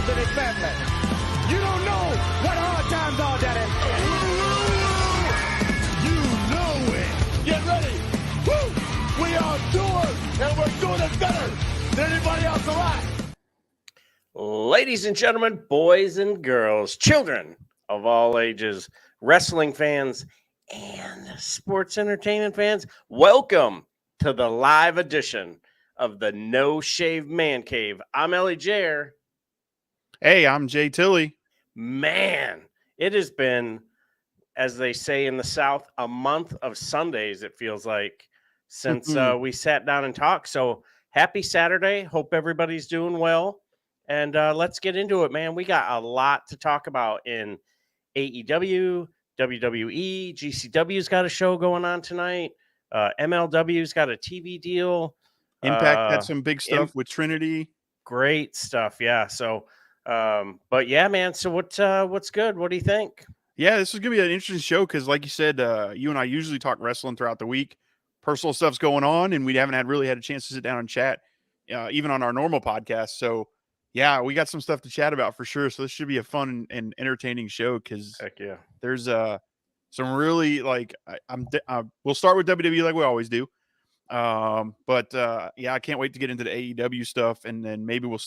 heroes of their family. You don't know what hard times are, Daddy. You know it. Get ready. Woo! We are doing, and we're doing it better than anybody else alive. Ladies and gentlemen, boys and girls, children of all ages, wrestling fans, and sports entertainment fans, welcome to the live edition of the No Shave Man Cave. I'm Ellie Jair. Hey, I'm Jay Tilley. Man, it has been, as they say in the South, a month of Sundays, it feels like, since we sat down and talked. So happy Saturday. Hope everybody's doing well. And let's get into it, man. We got a lot to talk about in AEW, WWE, GCW's got a show going on tonight. MLW's got a TV deal. Impact had some big stuff with Trinity. Great stuff, yeah. So, but yeah, man. So what's good? What do you think? Yeah, this is gonna be an interesting show because, like you said, you and I usually talk wrestling throughout the week. Personal stuff's going on, and we haven't really had a chance to sit down and chat, even on our normal podcast. So, yeah, we got some stuff to chat about for sure. So this should be a fun and entertaining show because Heck yeah, there's some really we'll start with WWE like we always do. But yeah, I can't wait to get into the AEW stuff, and then maybe we'll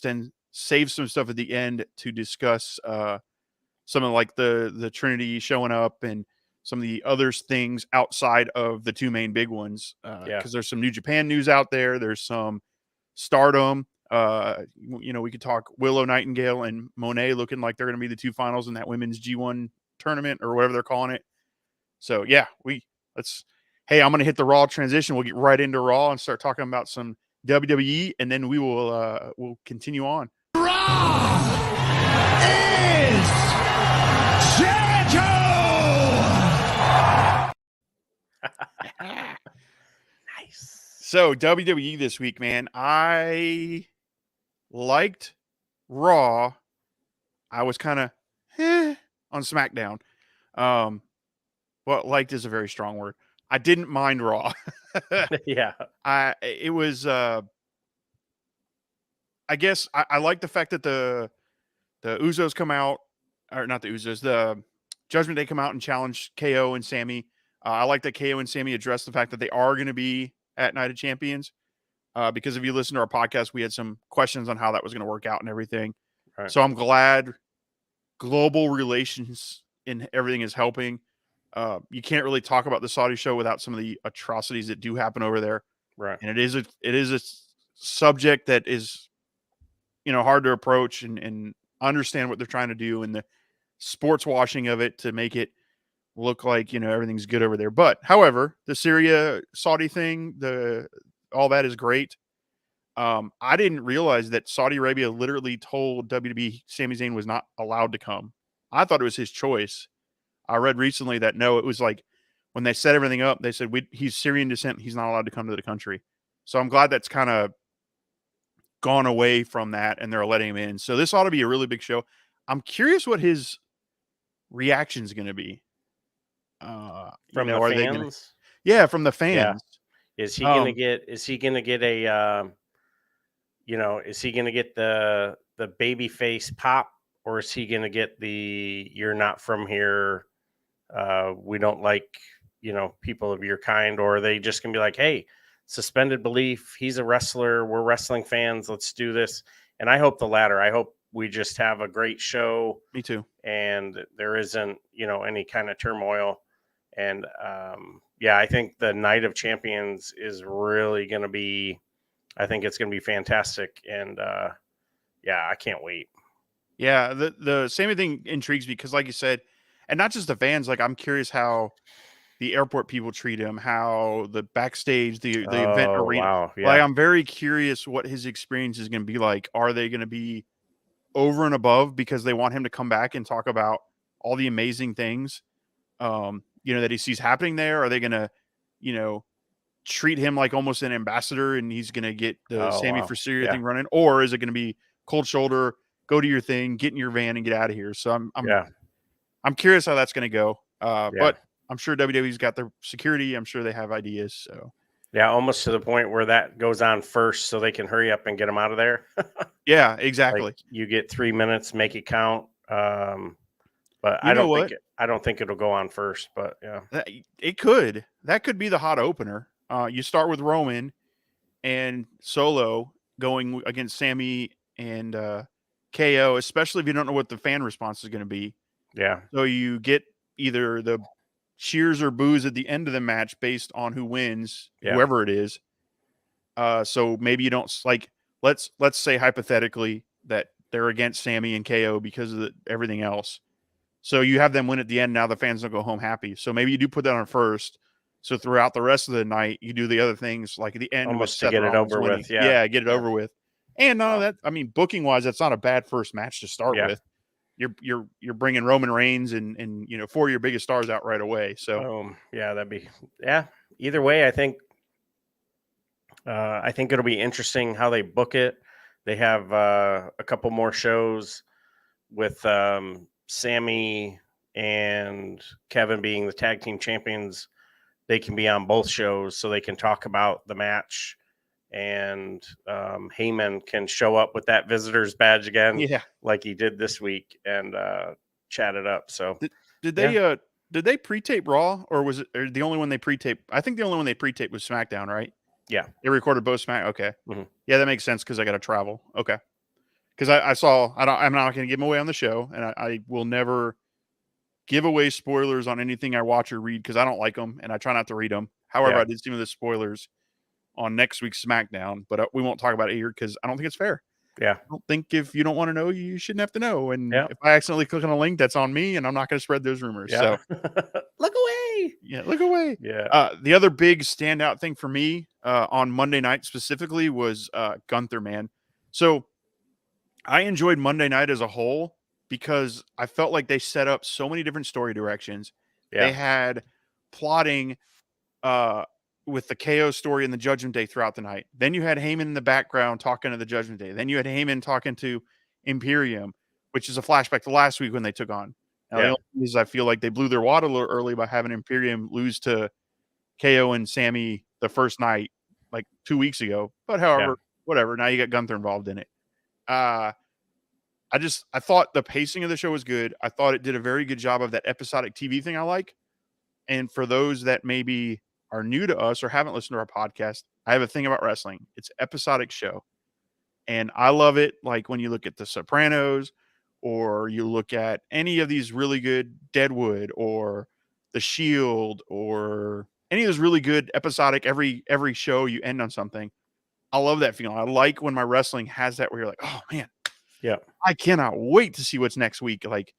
save some stuff at the end to discuss some of like the Trinity showing up and some of the other things outside of the two main big ones. Because there's some New Japan news out there. There's some Stardom. We could talk Willow Nightingale and Monet looking like they're going to be the two finals in that women's G1 tournament or whatever they're calling it. So yeah, hey, I'm going to hit the Raw transition. We'll get right into Raw and start talking about some WWE, and then we'll continue on. Raw is Jericho! nice. So WWE this week, man, I liked Raw. I was kind of on SmackDown. Well, liked is a very strong word. I didn't mind Raw. Yeah. It was I guess I like the fact that the Usos come out, or not the Usos, the Judgment Day come out and challenge KO and Sammy. I like that KO and Sammy address the fact that they are going to be at Night of Champions. Because if you listen to our podcast, we had some questions on how that was going to work out and everything. Right. So I'm glad global relations in everything is helping. You can't really talk about the Saudi show without some of the atrocities that do happen over there. Right. And it is a subject that is, hard to approach and understand what they're trying to do and the sports washing of it to make it look like, everything's good over there. But however, the Syria Saudi thing, all that is great. I didn't realize that Saudi Arabia literally told WWE Sami Zayn was not allowed to come. I thought it was his choice. I read recently that no, it was like when they set everything up, they said he's Syrian descent. He's not allowed to come to the country. So I'm glad that's kind of gone away from that and they're letting him in. So this ought to be a really big show. I'm curious what his reaction is going to be. From the fans? From the fans. Yeah. Is he going to get a, is he going to get the baby face pop, or is he going to get the, you're not from here, we don't like, people of your kind, or are they just going to be like, hey, suspended belief, he's a wrestler, we're wrestling fans, let's do this? And I hope the latter. I hope we just have a great show. Me too. And there isn't, any kind of turmoil. And I think the Night of Champions is really going to be, I think it's going to be fantastic. And I can't wait. Yeah, the same thing intrigues me because, like you said, and not just the fans. Like, I'm curious how the airport people treat him, how the backstage, the event arena. Wow. Yeah. Like, I'm very curious what his experience is going to be like. Are they going to be over and above because they want him to come back and talk about all the amazing things, that he sees happening there? Are they going to, treat him like almost an ambassador and he's going to get the Sammy for Syria thing running? Or is it going to be cold shoulder, go do your thing, get in your van and get out of here? So I'm curious how that's going to go. But I'm sure WWE's got their security. I'm sure they have ideas. So yeah, almost to the point where that goes on first so they can hurry up and get him out of there. Yeah, exactly. Like you get 3 minutes, make it count. But You know what? I don't think it'll go on first. But yeah, It could. That could be the hot opener. You start with Roman and Solo going against Sammy and KO, especially if you don't know what the fan response is going to be. yeah, So you get either the cheers or boos at the end of the match based on who wins, Yeah. whoever it is. So maybe you don't like. Let's say hypothetically that they're against Sammy and KO because of everything else. So you have them win at the end. Now the fans don't go home happy. So maybe you do put that on first. So throughout the rest of the night, you do the other things like at the end, almost with to get Seth it Rollins over winning. with. Yeah, get it over with. And none of that. I mean, booking wise, that's not a bad first match to start Yeah. with. You're bringing Roman Reigns and 4 of your biggest stars out right away. So yeah, Either way, I think it'll be interesting how they book it. They have a couple more shows with Sammy and Kevin being the tag team champions. They can be on both shows so they can talk about the match, and Heyman can show up with that visitor's badge again, like he did this week, and chat it up. So did they pre-tape Raw, or was it the only one they pre-taped? I think the only one they pre-taped was SmackDown, right? Yeah, they recorded both Smack. Okay, Mhm. Yeah, that makes sense because I got to travel. Okay, because I'm not going to give them away on the show, and I will never give away spoilers on anything I watch or read because I don't like them and I try not to read them. However, I did see the spoilers on next week's SmackDown, but we won't talk about it here because I don't think it's fair. Yeah, I don't think if you don't want to know, you shouldn't have to know. And Yeah. if I accidentally click on a link, that's on me, and I'm not going to spread those rumors. yeah. So Look away. yeah, look away. Yeah, The other big standout thing for me on Monday night specifically was Gunther, man. So I enjoyed Monday night as a whole because I felt like they set up so many different story directions. yeah, They had plotting with the KO story and the Judgment Day throughout the night. Then you had Heyman in the background talking to the Judgment Day. Then you had Heyman talking to Imperium, which is a flashback to last week when they took on. Now, the only thing is I feel like they blew their wad a little early by having Imperium lose to KO and Sammy the first night, like 2 weeks ago. But however, whatever. Now you got Gunther involved in it. I thought the pacing of the show was good. I thought it did a very good job of that episodic TV thing I like. And for those that maybe are new to us or haven't listened to our podcast, I have a thing about wrestling. It's episodic show. And I love it. Like when you look at The Sopranos or you look at any of these really good Deadwood or The Shield or any of those really good episodic, every show you end on something. I love that feeling. I like when my wrestling has that where you're like, oh man, yeah. I cannot wait to see what's next week. Like,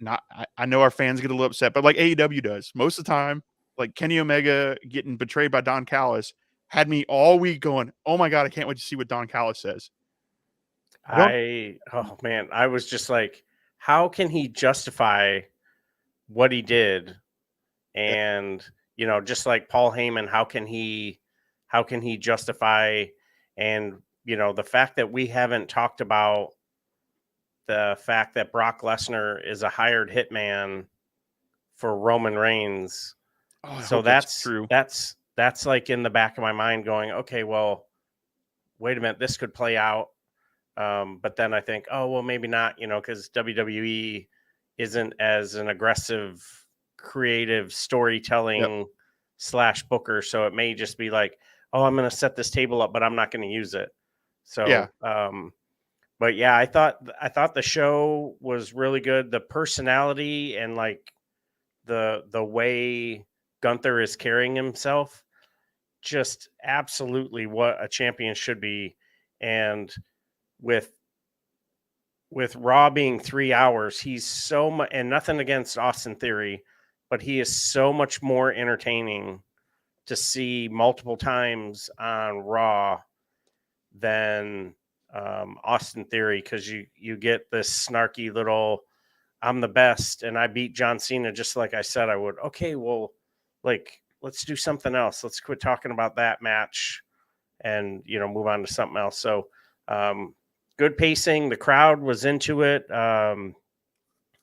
I know our fans get a little upset, but like AEW does most of the time, like Kenny Omega getting betrayed by Don Callis had me all week going, oh my God, I can't wait to see what Don Callis says. I was just like, how can he justify what he did? And, just like Paul Heyman, how can he justify, and, the fact that we haven't talked about the fact that Brock Lesnar is a hired hitman for Roman Reigns. So that's true. That's like in the back of my mind going, okay, well, wait a minute, this could play out. But then I think, oh, well, maybe not, because WWE isn't as an aggressive, creative storytelling / booker. So it may just be like, oh, I'm going to set this table up, but I'm not going to use it. So, but yeah, I thought the show was really good. The personality and like the way Gunther is carrying himself, just absolutely what a champion should be. And with Raw being 3 hours, he's so much, and nothing against Austin Theory, but he is so much more entertaining to see multiple times on Raw than Austin Theory, because you get this snarky little, I'm the best and I beat John Cena just like I said I would. Okay, well, like, let's do something else. Let's quit talking about that match and move on to something else. So good pacing. The crowd was into it.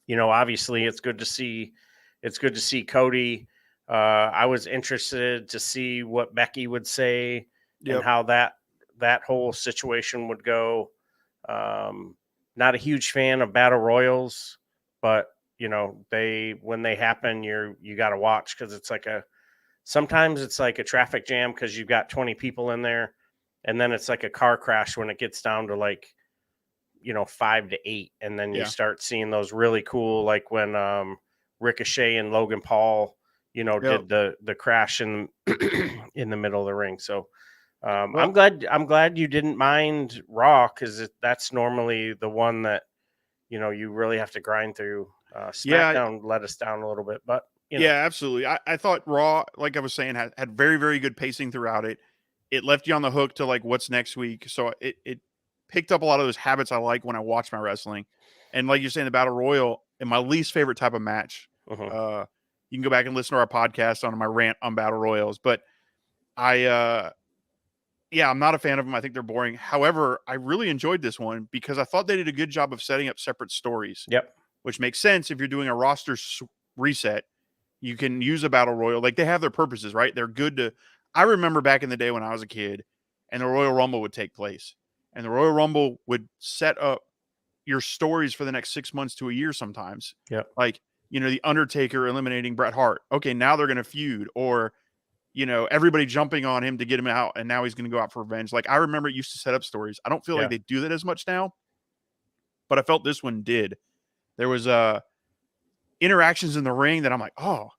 Obviously it's good to see Cody. I was interested to see what Becky would say and how that that whole situation would go. Not a huge fan of battle royals, but when they happen, you got to watch, because sometimes it's like a traffic jam because you've got 20 people in there, and then it's like a car crash when it gets down to 5 to 8, and then you start seeing those really cool, like when Ricochet and Logan Paul did the crash in in the middle of the ring. So I'm glad you didn't mind Raw, because that's normally the one that you really have to grind through. SmackDown let us down a little bit, but absolutely. I thought Raw, like I was saying, had very, very good pacing throughout it. It left you on the hook to like what's next week, so it picked up a lot of those habits I like when I watch my wrestling. And like you're saying, the Battle Royal, and my least favorite type of match. You can go back and listen to our podcast on my rant on Battle Royals, but I'm not a fan of them. I think they're boring. However, I really enjoyed this one because I thought they did a good job of setting up separate stories. Yep. Which makes sense if you're doing a roster reset. You can use a Battle Royal. Like, they have their purposes, right? They're good to... I remember back in the day when I was a kid and the Royal Rumble would take place. And the Royal Rumble would set up your stories for the next 6 months to a year sometimes. Yep. Like, the Undertaker eliminating Bret Hart. Okay, now they're going to feud. Or, everybody jumping on him to get him out, and now he's going to go out for revenge. Like, I remember it used to set up stories. I don't feel like they do that as much now, but I felt this one did. There was interactions in the ring that I'm like, oh,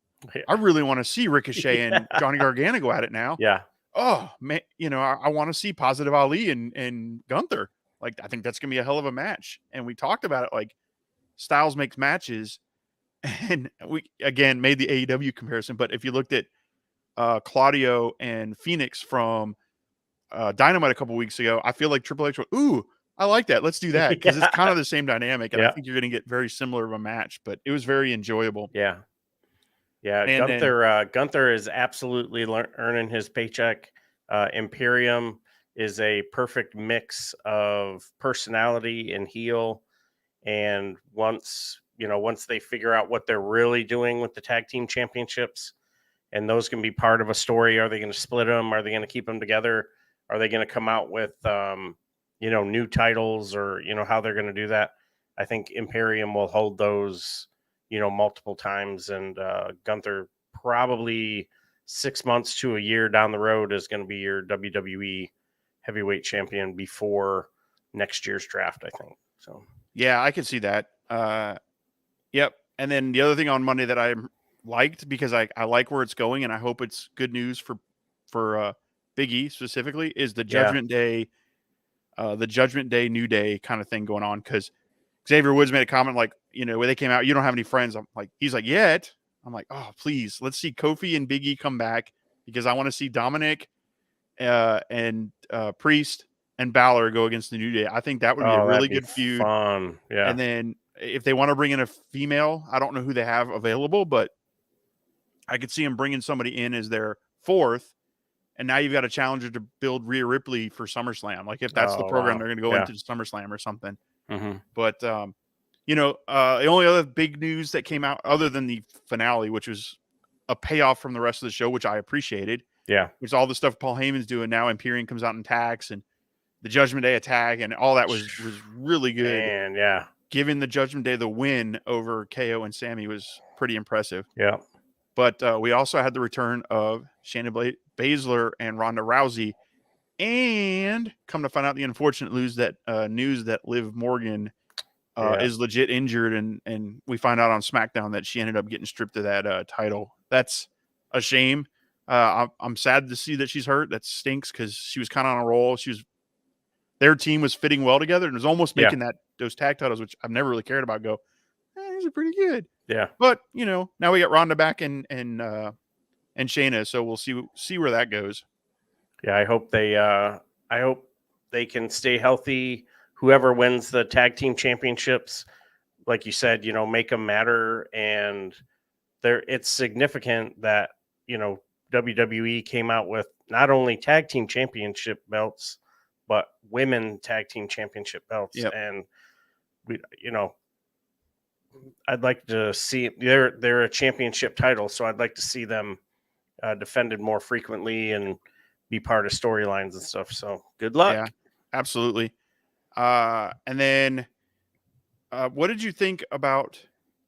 I really want to see Ricochet and Johnny Gargano go at it now. Yeah. Oh, man, I want to see Positive Ali and Gunther. Like, I think that's going to be a hell of a match. And we talked about it, like, Styles makes matches. And we, again, made the AEW comparison. But if you looked at Claudio and Phoenix from Dynamite a couple weeks ago, I feel like Triple H went, ooh, I like that. Let's do that, because it's kind of the same dynamic, and I think you're going to get very similar of a match. But it was very enjoyable. Yeah. Gunther is absolutely earning his paycheck. Imperium is a perfect mix of personality and heel. And once they figure out what they're really doing with the tag team championships, and those can be part of a story. Are they going to split them? Are they going to keep them together? Are they going to come out with new titles, or how they're going to do that? I think Imperium will hold those multiple times, and Gunther probably 6 months to a year down the road is going to be your WWE heavyweight champion before next year's draft, I think. So yeah, I can see that. Yep. And then the other thing on Monday that I liked, because I like where it's going, and I hope it's good news for Big E specifically, is the Judgment Day, New Day kind of thing going on. Because Xavier Woods made a comment like, when they came out, you don't have any friends. He's like, yet. I'm like, oh, please, let's see Kofi and Big E come back, because I want to see Dominic and Priest and Balor go against the New Day. I think that would be a really good feud. Fun. Yeah. And then if they want to bring in a female, I don't know who they have available, but I could see them bringing somebody in as their fourth. And now you've got a challenger to build Rhea Ripley for SummerSlam. Like, if that's the program they're going to go into SummerSlam or something. Mm-hmm. But, the only other big news that came out other than the finale, which was a payoff from the rest of the show, which I appreciated. Yeah. Which all the stuff Paul Heyman's doing now. Imperium comes out and attacks, and the Judgment Day attack, and all that was really good. And yeah, giving the Judgment Day the win over KO and Sammy was pretty impressive. Yeah. But we also had the return of Shayna Baszler and Ronda Rousey, and come to find out the unfortunate news that Liv Morgan is legit injured, and we find out on SmackDown that she ended up getting stripped of that title. That's a shame. I'm sad to see that she's hurt. That stinks, because she was kind of on a roll. Their team was fitting well together, and was almost making those tag titles, which I've never really cared about, go, these are pretty good. Yeah. But now we got Ronda back and Shayna, so we'll see where that goes. Yeah, I hope they can stay healthy. Whoever wins the tag team championships, like you said, make them matter. And it's significant that WWE came out with not only tag team championship belts, but women tag team championship belts. Yep. And we, I'd like to see they're a championship title, so I'd like to see them defended more frequently, and be part of storylines and stuff. So good luck. Yeah, absolutely. And then what did you think about,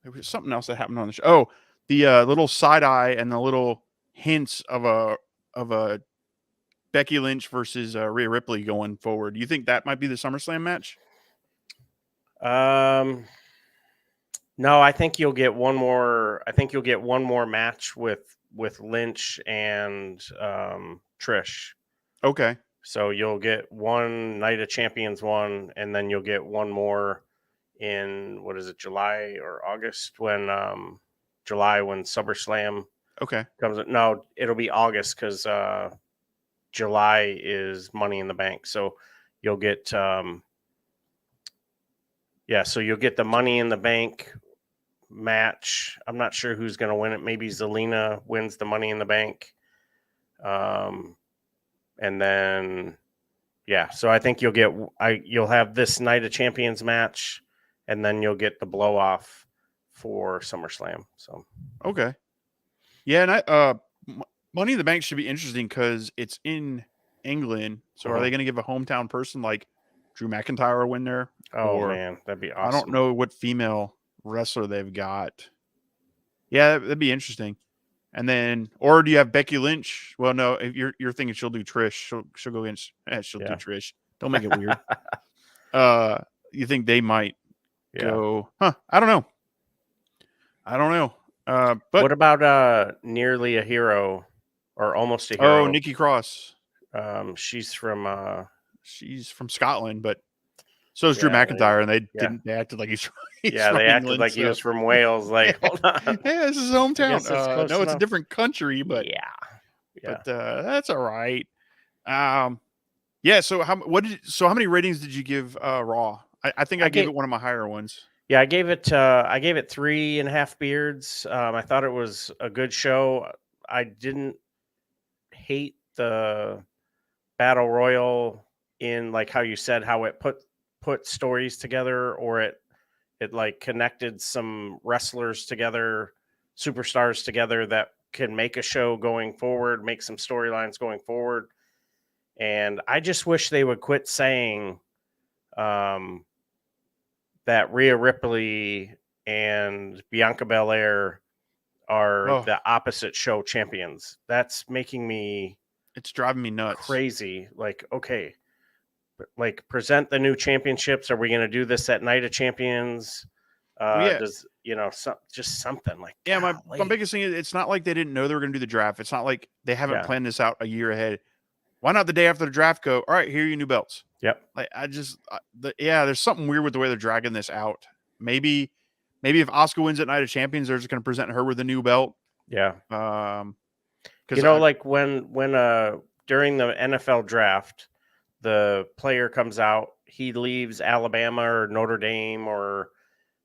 there was something else that happened on the show? Oh, the little side eye and the little hints of a Becky Lynch versus Rhea Ripley going forward. Do you think that might be the SummerSlam match? No, I think you'll get one more. I think you'll get one more match with Lynch and Trish. Okay. So you'll get one Night of Champions one, and then you'll get one more in, what is it, July or August, when when SummerSlam Okay. comes. No, it'll be August, because July is Money in the Bank. So you'll get so you'll get the Money in the Bank match. I'm not sure who's going to win it. Maybe Zelina wins the Money in the Bank. And then, so I think you'll have this Night of Champions match, and then you'll get the blow off for SummerSlam. So, okay. Yeah. And Money in the Bank should be interesting because it's in England. So are they going to give a hometown person like Drew McIntyre a win there? Oh, man, that'd be awesome. I don't know what female wrestler they've got. Yeah, that'd be interesting. And then, or do you have Becky Lynch? Well, no, if you're thinking she'll do Trish. She'll go against. She'll do Trish. Don't make it weird. You think they might go? Huh? I don't know. But what about Nearly a Hero, or Almost a Hero? Oh, Nikki Cross. She's from Scotland, but so is Drew McIntyre, and they acted like he's they acted like he was from Wales. Like, hold on, yeah, this is his hometown. No, it's a different country, but but that's all right. So how many ratings did you give Raw? I think I gave it one of my higher ones. Yeah, I gave it 3.5 beards. I thought it was a good show. I didn't hate the Battle Royal in, like how you said, how it put stories together, or it like connected some wrestlers together, superstars together that can make a show going forward, make some storylines going forward. And I just wish they would quit saying that Rhea Ripley and Bianca Belair are the opposite show champions. That's making me, it's driving me nuts. Crazy. Like, okay, like, present the new championships. Are we going to do this at Night of Champions? Does, just something like, my biggest thing is, it's not like they didn't know they were going to do the draft. It's not like they haven't planned this out a year ahead. Why not the day after the draft go, all right, here are your new belts? Yep. Like, there's something weird with the way they're dragging this out. Maybe if Asuka wins at Night of Champions, they're just going to present her with a new belt. Yeah. Like when during the NFL draft, the player comes out, he leaves Alabama or Notre Dame or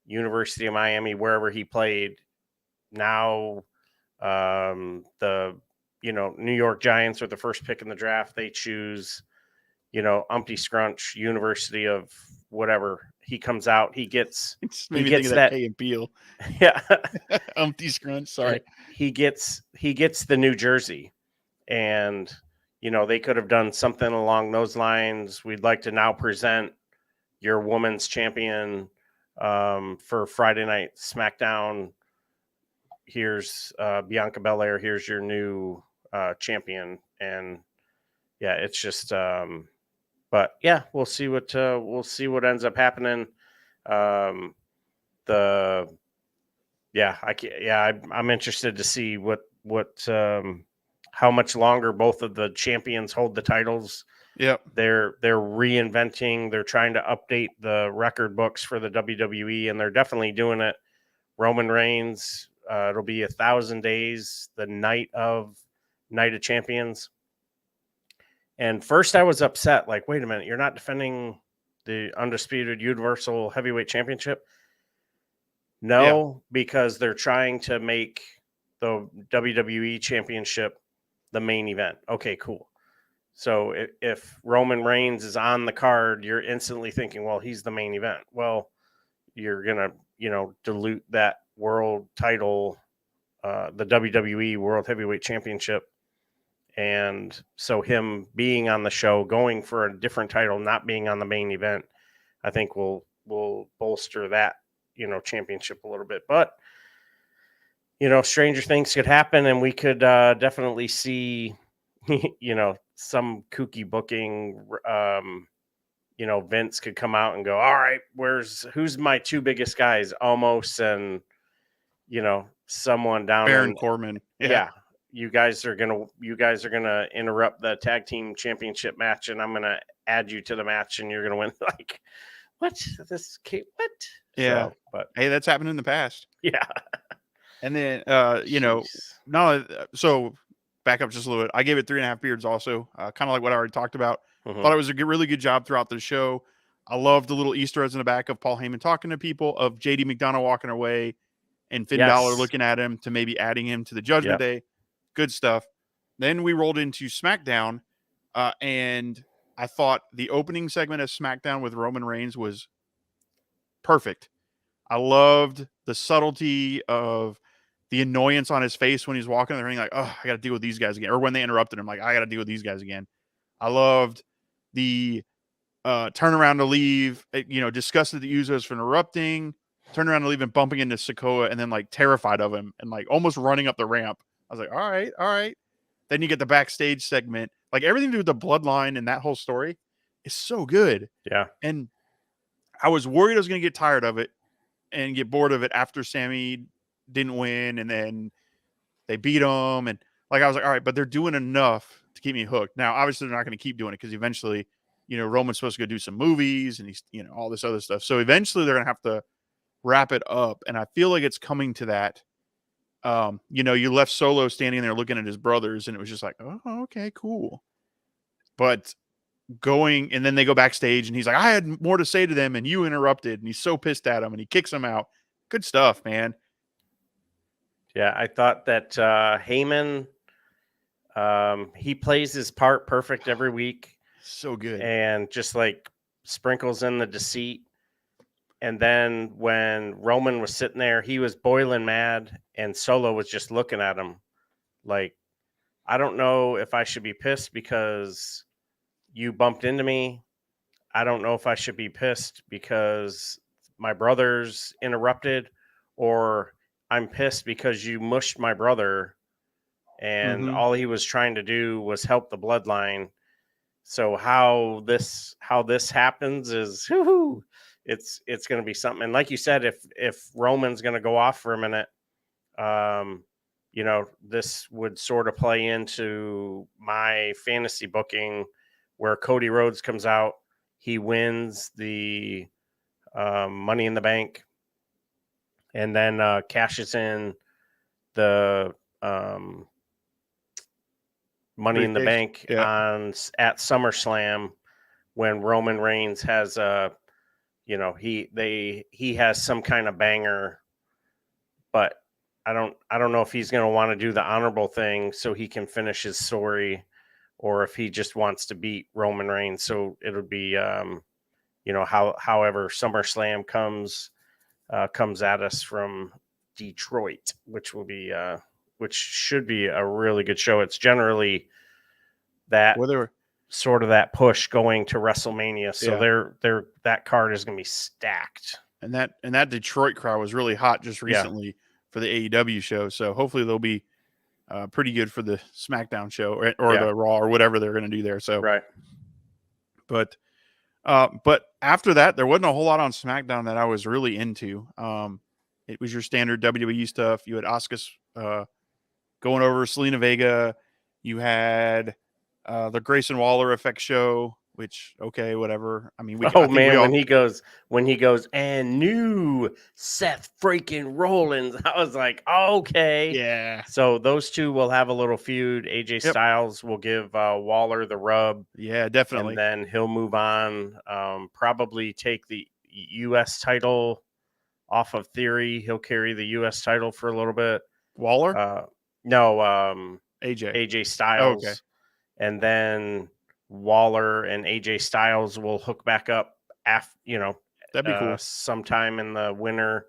University of Miami, wherever he played. Now, the New York Giants are the first pick in the draft. They choose, Umpty Scrunch, University of whatever. He comes out. He gets that Key and Peele. Yeah, Umpty Scrunch. Sorry. He gets the New Jersey, and they could have done something along those lines. We'd like to now present your women's champion for Friday Night SmackDown. Here's Bianca Belair. Here's your new champion. And it's just, but we'll see what ends up happening. I'm interested to see what how much longer both of the champions hold the titles. Yep. They're reinventing. They're trying to update the record books for the WWE, and they're definitely doing it. Roman Reigns, it'll be 1,000 days, the Night of Champions. And first I was upset, like, wait a minute, you're not defending the undisputed Universal Heavyweight Championship? No, because they're trying to make the WWE Championship the main event. Okay, cool. So if Roman Reigns is on the card, you're instantly thinking, well, he's the main event. Well, you're going to, dilute that world title, the WWE World Heavyweight Championship, And so him being on the show, going for a different title, not being on the main event, I think will bolster that, championship a little bit. But, stranger things could happen, and we could definitely see, some kooky booking. Vince could come out and go, all right, who's my two biggest guys? Omos and, someone down Baron in Corbin. Yeah. You guys are gonna interrupt the tag team championship match, and I'm gonna add you to the match, and you're gonna win. Like, what? What? Yeah. So, but Hey, that's happened in the past. yeah. And then, Jeez. so back up just a little bit. I gave it 3.5 beards also, kind of like what I already talked about. Mhm. Thought it was a really good job throughout the show. I love the little Easter eggs in the back of Paul Heyman talking to people, of JD McDonough walking away, and Finn Balor looking at him to maybe adding him to the Judgment Day. Good stuff. Then we rolled into SmackDown, and I thought the opening segment of SmackDown with Roman Reigns was perfect. I loved the subtlety of the annoyance on his face when he's walking in the ring, like, oh, I got to deal with these guys again. Or when they interrupted him, like, I got to deal with these guys again. I loved the turnaround to leave, disgusted the Usos for interrupting, turn around to leave and bumping into Sikoa, and then like terrified of him and like almost running up the ramp. I was like, all right. Then you get the backstage segment. Like, everything to do with the bloodline and that whole story is so good. Yeah. And I was worried I was going to get tired of it and get bored of it after Sammy didn't win, and then they beat him. And like, I was like, all right, but they're doing enough to keep me hooked. Now, obviously, they're not going to keep doing it because eventually, Roman's supposed to go do some movies and he's, all this other stuff. So eventually they're going to have to wrap it up. And I feel like it's coming to that. You left Solo standing there looking at his brothers, and it was just like, oh, okay, cool. But and then they go backstage, and he's like, I had more to say to them, and you interrupted, and he's so pissed at him, and he kicks him out. Good stuff, man. Yeah, I thought that Heyman, he plays his part perfect every week. So good. And just like sprinkles in the deceit. And then when Roman was sitting there, he was boiling mad, and Solo was just looking at him like, I don't know if I should be pissed because you bumped into me. I don't know if I should be pissed because my brother's interrupted, or I'm pissed because you mushed my brother, and all he was trying to do was help the bloodline. So how this happens is, it's going to be something. And like you said, if Roman's going to go off for a minute, this would sort of play into my fantasy booking, where Cody Rhodes comes out, he wins the Money in the Bank, and then cashes in the Money in the Bank at SummerSlam, when Roman Reigns has he has some kind of banger, but I don't know if he's going to want to do the honorable thing so he can finish his story, or if he just wants to beat Roman Reigns. So it'll be however SummerSlam comes at us from Detroit, which should be a really good show. It's generally that sort of that push going to WrestleMania. So that card is going to be stacked. And that Detroit crowd was really hot just recently for the AEW show. So hopefully they'll be pretty good for the SmackDown show or the Raw or whatever they're going to do there. So right. But after that, there wasn't a whole lot on SmackDown that I was really into. It was your standard WWE stuff. You had Asuka going over Selena Vega. You had the Grayson Waller Effect show, which, okay, whatever. I mean, when he goes and new Seth freaking Rollins, I was like, okay, yeah. So those two will have a little feud. AJ Styles will give Waller the rub, yeah, definitely, and then he'll move on. Probably take the U.S. title off of Theory. He'll carry the U.S. title for a little bit. Waller, no, AJ Styles, okay, and then Waller and AJ Styles will hook back up after, that'd be cool, sometime in the winter,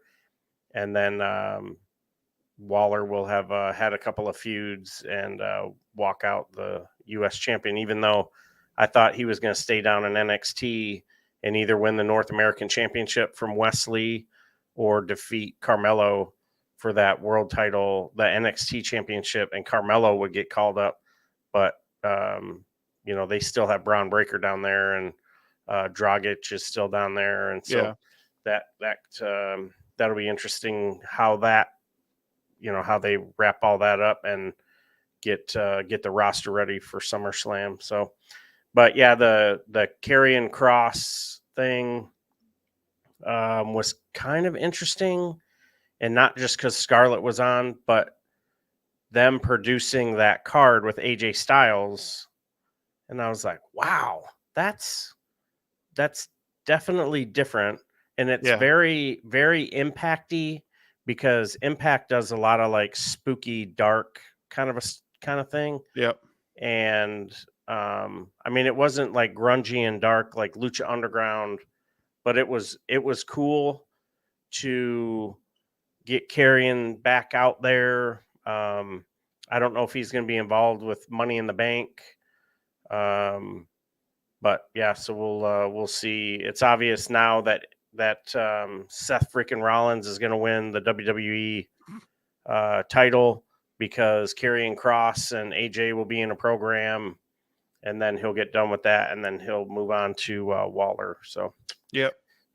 and then Waller will have had a couple of feuds and walk out the U.S. champion, even though I thought he was going to stay down in NXT and either win the North American Championship from Wesley or defeat Carmelo for that world title, the NXT Championship, and Carmelo would get called up. But, they still have Braun Breaker down there, and Dragic is still down there. And so that'll be interesting how that, how they wrap all that up and get the roster ready for SummerSlam. So, but yeah, the Karrion Kross thing was kind of interesting, and not just because Scarlett was on, but them producing that card with AJ Styles. And I was like, wow, that's definitely different. And it's very, very impacty, because Impact does a lot of like spooky, dark kind of thing. Yep. And it wasn't like grungy and dark like Lucha Underground, but it was cool to get Karrion back out there. I don't know if he's going to be involved with Money in the Bank. But yeah, so we'll see. It's obvious now that Seth freaking Rollins is going to win the WWE title, because Karrion Kross and AJ will be in a program, and then he'll get done with that, and then he'll move on to Waller. So,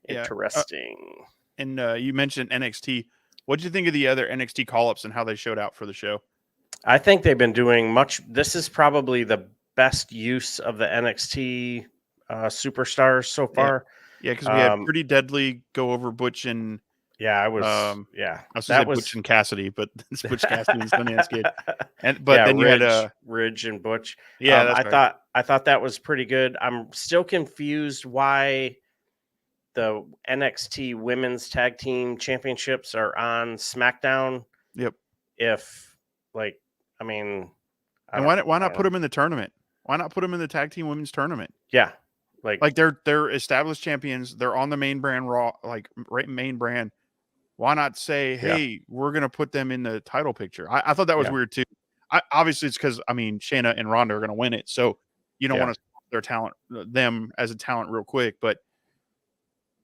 interesting. And you mentioned NXT. What did you think of the other NXT call-ups and how they showed out for the show? I think they've been doing much. This is probably the best use of the NXT superstars so far. Yeah, because we had Pretty Deadly go over Butch and I was Butch and Cassidy, but it's Butch Cassidy and Sundance Kid. But then Ridge, you had Ridge and Butch. Yeah, that's right. I thought that was pretty good. I'm still confused why the NXT Women's Tag Team Championships are on SmackDown. Yep. And why not put them in the tournament? Why not put them in the Tag Team Women's Tournament? Yeah. Like they're established champions. They're on the main brand Raw, main brand. Why not say, hey, we're going to put them in the title picture? I thought that was weird too. Obviously it's because, Shayna and Ronda are going to win it. So you don't want to them as a talent real quick, but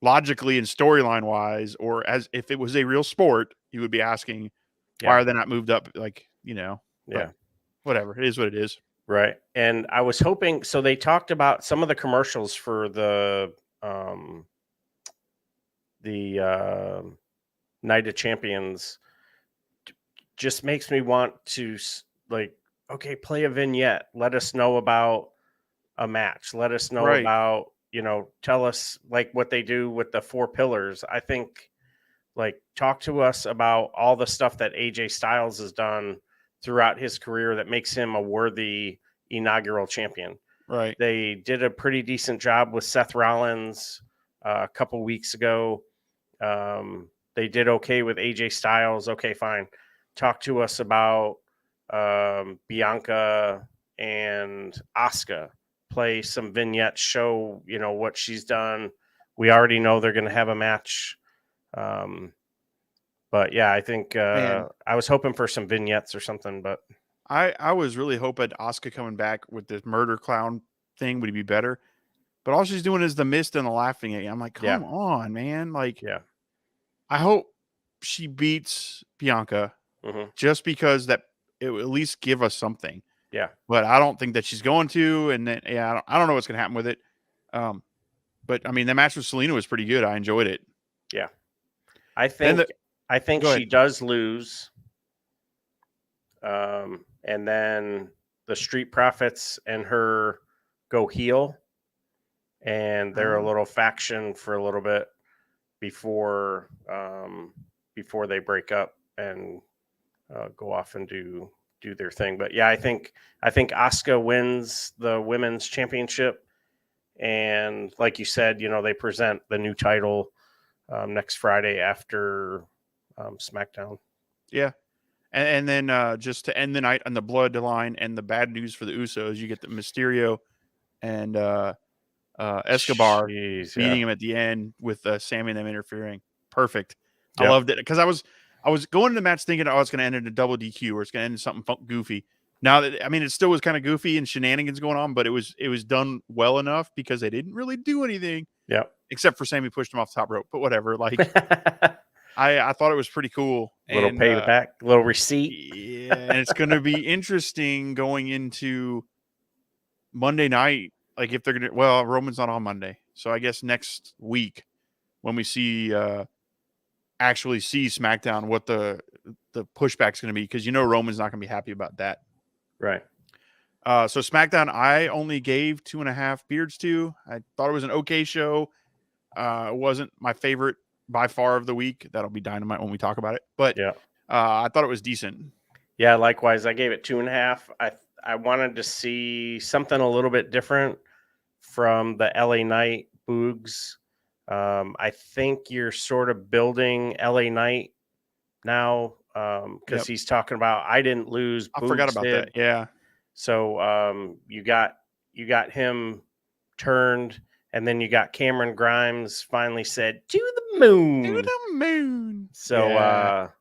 logically and storyline wise, or as if it was a real sport, you would be asking, why are they not moved up? Whatever. It is what it is. Right. And I was hoping, so they talked about some of the commercials for the Night of Champions. Just makes me want to play a vignette. Let us know about a match. Let us know about, tell us what they do with the 4 pillars. I think talk to us about all the stuff that AJ Styles has done throughout his career that makes him a worthy inaugural champion. Right. They did a pretty decent job with Seth Rollins a couple weeks ago. They did okay with AJ Styles. Okay, fine. Talk to us about Bianca and Asuka. Play some vignettes, show, what she's done. We already know they're going to have a match. But yeah, I think I was hoping for some vignettes or something, but I was really hoping Asuka coming back with this murder clown thing would be better. But all she's doing is the mist and the laughing at you. I'm like, come on, man. I hope she beats Bianca just because that it will at least give us something. Yeah. But I don't think that she's going to. And then, I don't know what's going to happen with it. But the match with Selena was pretty good. I enjoyed it. Yeah. I think she does lose. And then the Street Profits and her go heel, and they're a little faction for a little bit before they break up and go off and do their thing. But yeah, I think Asuka wins the women's championship, and like you said, they present the new title next Friday after SmackDown. Yeah. And then just to end the night on the bloodline and the bad news for the Usos, you get the Mysterio and Escobar beating him at the end with Sammy and them interfering. Perfect. Yep. I loved it because I was I was going to the match thinking, oh, it's going to end in a double DQ or it's going to end in something goofy. Now that, I mean, it still was kind of goofy and shenanigans going on, but it was done well enough because they didn't really do anything. Yeah. Except for Sammy pushed him off the top rope, but whatever. Like, I thought it was pretty cool. Little payback, little receipt. Yeah, and it's going to be interesting going into Monday night. Like, if they're going to, well, Roman's not on Monday, so I guess next week when we actually see SmackDown, what the pushback's going to be, because Roman's not going to be happy about that. Right. So SmackDown, I only gave 2.5 beards to. I thought it was an okay show. It wasn't my favorite by far of the week. That'll be Dynamite when we talk about it. But yeah, I thought it was decent. Yeah, likewise. I gave it 2.5. I wanted to see something a little bit different from the LA Knight Boogs. I think you're sort of building LA Knight now because he's talking about I didn't lose. I forgot about that. Yeah. So you got him turned, and then you got Cameron Grimes finally said to the moon. To the moon. So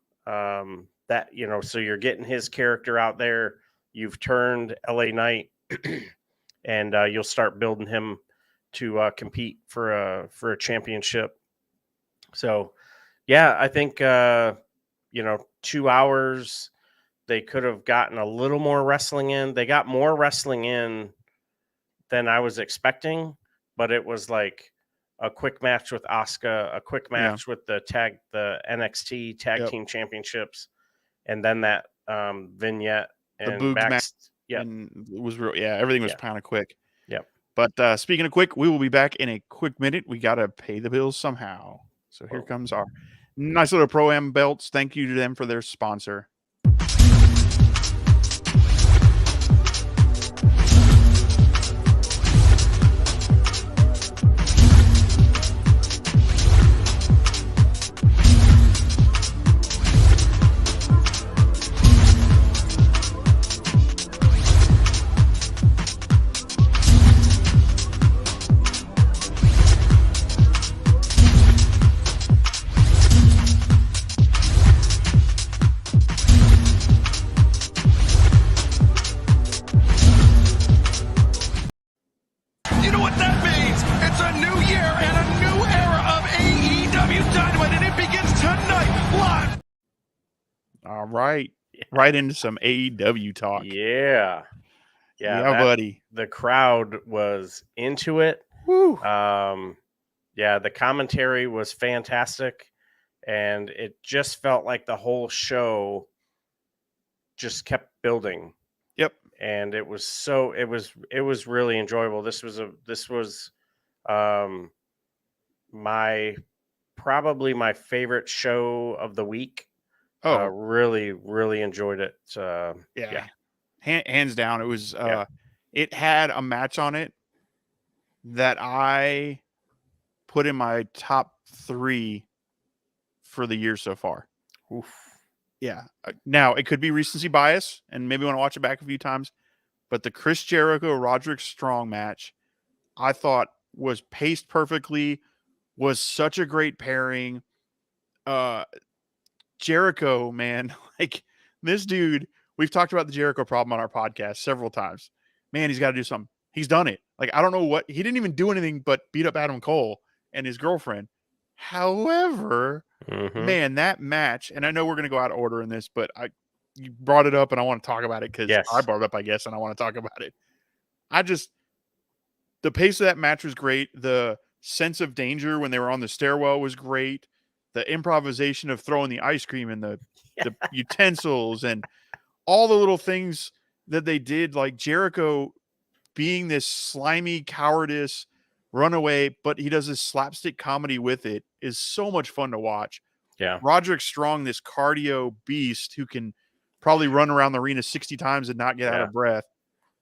that so you're getting his character out there. You've turned LA Knight, and you'll start building him to compete for a championship. So, yeah, I think 2 hours. They could have gotten a little more wrestling in. They got more wrestling in than I was expecting, but it was like a quick match with Asuka, a quick match with the NXT Tag Team Championships, and then that vignette and the Boogs match. Yeah, it was real. Yeah, everything was kind of quick. Yep. But speaking of quick, we will be back in a quick minute. We got to pay the bills somehow. So here comes our nice little Pro-Am belts. Thank you to them for their sponsor. Right into some AEW talk. Yeah, buddy. The crowd was into it. Woo. The commentary was fantastic, and it just felt like the whole show just kept building. Yep. And it was really enjoyable. This was probably my favorite show of the week. Really, really enjoyed it. Hands down. It was, it had a match on it that I put in my top 3 for the year so far. Oof. Yeah. Now it could be recency bias and maybe want to watch it back a few times, but the Chris Jericho, Roderick Strong match, I thought was paced perfectly, was such a great pairing. Jericho, man, like this dude, we've talked about the Jericho problem on our podcast several times. Man, he's got to do something. He's done it. Like, I don't know what, he didn't even do anything but beat up Adam Cole and his girlfriend. However, man, that match, and I know we're going to go out of order in this, but you brought it up and I want to talk about it because I brought it up, I guess, and I want to talk about it. The pace of that match was great. The sense of danger when they were on the stairwell was great. The improvisation of throwing the ice cream and the utensils and all the little things that they did, like Jericho being this slimy cowardice runaway, but he does this slapstick comedy with it, is so much fun to watch. Yeah. Roderick Strong, this cardio beast who can probably run around the arena 60 times and not get out of breath.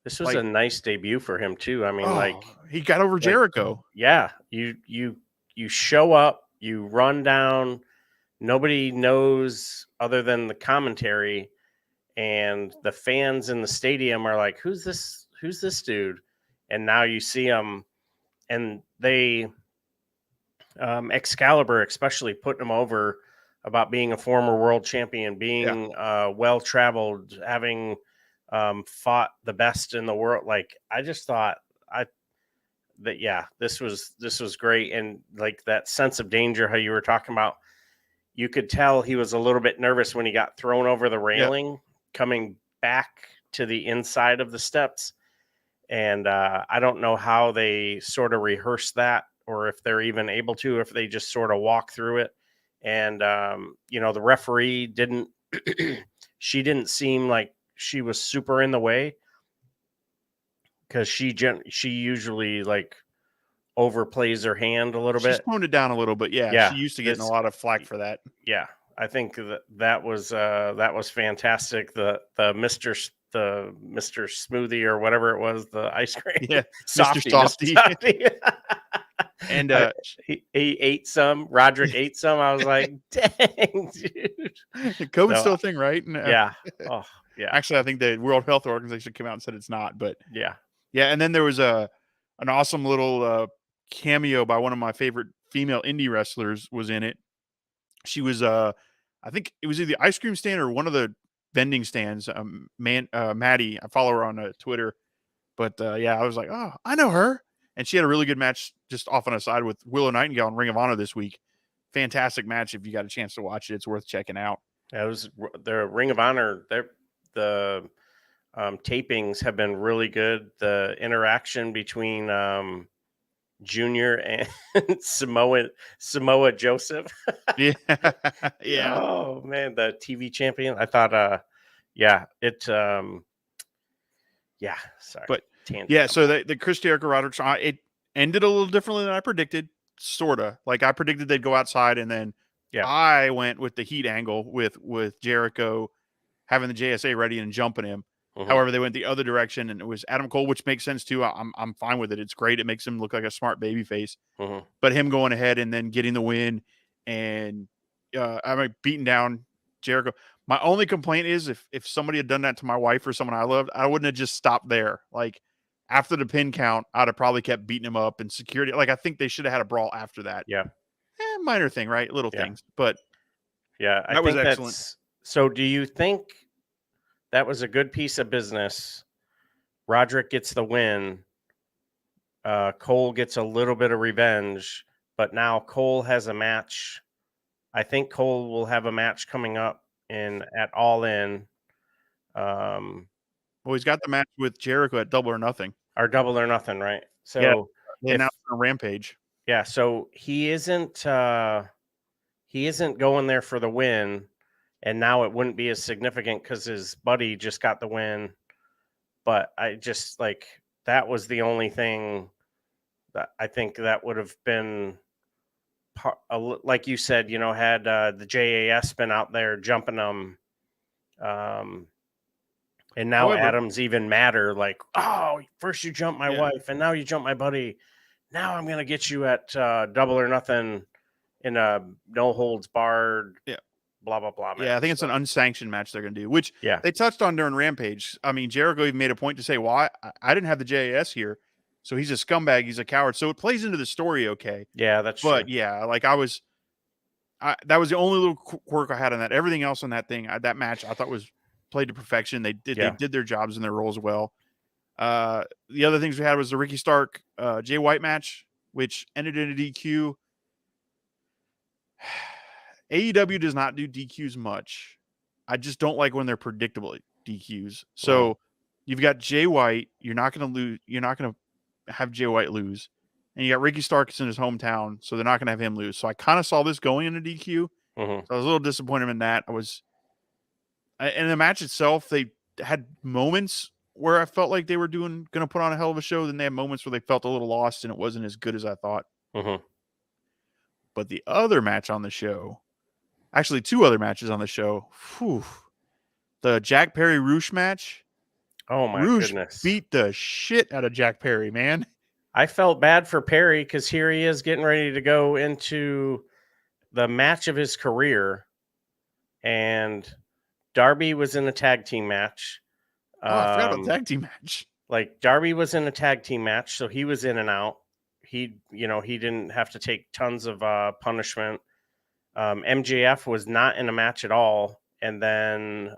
This was a nice debut for him too. I mean, he got over Jericho. Yeah. You show up, you run down, nobody knows other than the commentary, and the fans in the stadium are like, who's this dude? And now you see him, and they Excalibur especially putting him over about being a former world champion, being well traveled, having fought the best in the world. Like, I just thought this was great, and like that sense of danger, how you were talking about, you could tell he was a little bit nervous when he got thrown over the railing, coming back to the inside of the steps. And I don't know how they sort of rehearse that, or if they're even able to, if they just sort of walk through it. And, the referee didn't, she didn't seem like she was super in the way, because she usually like overplays her hand a little bit. She's toned it down a little bit. Yeah. She used to getting a lot of flack for that. Yeah. I think that was fantastic. The Mr. Smoothie or whatever it was, the ice cream. Yeah. Softy, Mr. Softy. And he ate some. Roderick ate some. I was like, dang, dude. COVID's still a thing, right? And, yeah. Oh, yeah. Actually, I think the World Health Organization came out and said it's not, but yeah. And then there was an awesome little cameo by one of my favorite female indie wrestlers was in it. She was I think it was either the ice cream stand or one of the vending stands. Maddie, I follow her on Twitter, but I was like, oh, I know her. And she had a really good match just off on a side with Willow Nightingale in Ring of Honor this week. Fantastic match. If you got a chance to watch it, it's worth checking out. Yeah, it was the Ring of Honor. The tapings have been really good. The interaction between Junior and Samoa Joseph. Yeah. Oh man, the TV champion. I thought sorry. But tangent. So the Chris Jericho Roderick, it ended a little differently than I predicted. Sorta. Like, I predicted they'd go outside, and then I went with the heat angle with Jericho having the JSA ready and jumping him. Mm-hmm. However, they went the other direction, and it was Adam Cole, which makes sense too. I'm fine with it. It's great. It makes him look like a smart baby face. Mm-hmm. But him going ahead and then getting the win and beating down Jericho. My only complaint is if somebody had done that to my wife or someone I loved, I wouldn't have just stopped there. Like, after the pin count, I'd have probably kept beating him up, and security. Like, I think they should have had a brawl after that. Yeah. Minor thing, right? Little things. But I think was excellent. So do you think that was a good piece of business? Roderick gets the win. Cole gets a little bit of revenge, but now Cole has a match. I think Cole will have a match coming up at All In. He's got the match with Jericho at Double or Nothing. Or Double or Nothing, right? So now on Rampage. Yeah, so he isn't going there for the win, and now it wouldn't be as significant because his buddy just got the win. But I just that was the only thing that I think that would have been, like you said, had the JAS been out there jumping them. And now Adam's even madder, like, oh, first you jump my wife, and now you jump my buddy. Now I'm going to get you at Double or Nothing in a no holds barred, blah, blah, blah. Match. Yeah, I think it's an unsanctioned match they're going to do, which they touched on during Rampage. I mean, Jericho even made a point to say, well, I didn't have the JAS here, so he's a scumbag, he's a coward. So it plays into the story okay. Yeah, that's true. But, that was the only little quirk I had on that. Everything else on that thing, that match, I thought was played to perfection. They did their jobs and their roles well. The other things we had was the Ricky Stark Jay White match, which ended in a DQ. AEW does not do DQs much. I just don't like when they're predictable DQs. So you've got Jay White. You're not going to lose. You're not going to have Jay White lose. And you got Ricky Stark in his hometown, so they're not going to have him lose. So I kind of saw this going in a DQ. Mm-hmm. So I was a little disappointed in that. In the match itself, they had moments where I felt like they were going to put on a hell of a show. Then they had moments where they felt a little lost and it wasn't as good as I thought. Mm-hmm. But the other match on the show, actually 2 other matches on the show, the Jack Perry Roosh match. Oh my goodness. Beat the shit out of Jack Perry, man. I felt bad for Perry because here he is getting ready to go into the match of his career. And Darby was in a tag team match. I forgot about the tag team match. Like, Darby was in a tag team match, so he was in and out. He didn't have to take tons of punishment. MJF was not in a match at all, and then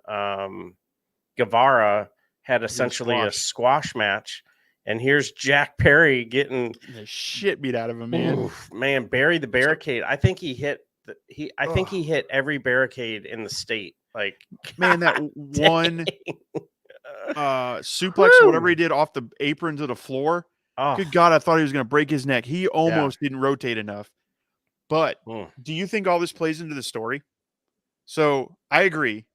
Guevara had essentially a squash match. And here's Jack Perry getting the shit beat out of him, man. Oof, man, bury the barricade. I think he hit I think he hit every barricade in the state. Like, man, that one suplex, whatever he did off the apron to the floor. Oh. Good God, I thought he was going to break his neck. He almost didn't rotate enough. But do you think all this plays into the story? So I agree.